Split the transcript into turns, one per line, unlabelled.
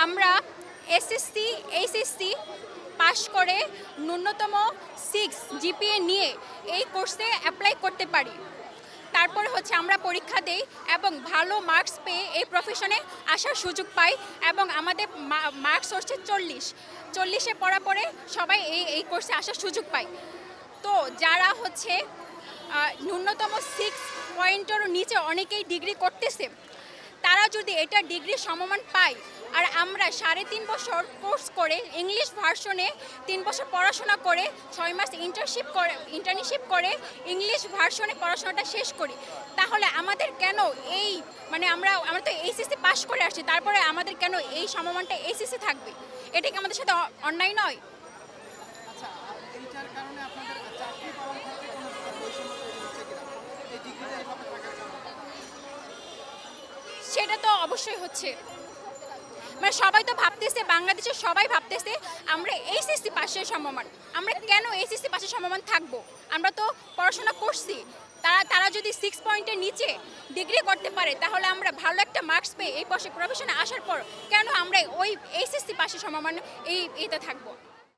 আমরা SSC HSC পাশ করে ন্যূনতম 6 জিপিএ নিয়ে এই কোর্সে অ্যাপ্লাই করতে পারি। তারপরে হচ্ছে আমরা পরীক্ষা দেই এবং ভালো মার্কস পেয়ে এই প্রফেশনে আসার সুযোগ পাই এবং আমাদের মার্কস হচ্ছে 40-এ পড়া পরে সবাই এই কোর্সে আসার সুযোগ পায়। তো যারা হচ্ছে ন্যূনতম 6 পয়েন্টেরও নিচে অনেকেই ডিগ্রি করতেছে, তারা যদি এটা ডিগ্রি সমমান পায় আর আমরা 3.5 বছর কোর্স করে ইংলিশ ভার্সনে 3 বছর পড়াশোনা করে 6 মাস ইন্টার্নশিপ করে ইংলিশ ভার্সনে পড়াশোনাটা শেষ করি, তাহলে আমাদের কেন এই আমরা তো এইচএসসি পাশ করে আসছি, তারপরে আমাদের কেন এই সমমানটা এইচএসসি থাকবে? এটা কি আমাদের সাথে অন্যায় নয়?
আচ্ছা, এইটার কারণে আপনাদের চাকরি পাওয়ার ক্ষেত্রে কোনো বৈষম্য তৈরি হচ্ছে কিনা? এই ডিগ্রিটা এইভাবে থাকার কারণে
সেটা তো অবশ্যই হচ্ছে। সবাই তো ভাবতেছে, বাংলাদেশের সবাই ভাবতেছে আমরা এইচএসসি পাশের সমমান। আমরা কেন এইচএসসি পাশের সমমান থাকবো? আমরা তো পড়াশোনা করছি। তারা যদি 6 পয়েন্টের নিচে ডিগ্রি করতে পারে, তাহলে আমরা ভালো একটা মার্কস পেয়ে এই প্রফেশনে আসার পর কেন আমরা ওই এইচএসসি পাশের সমমান এইটা থাকবো?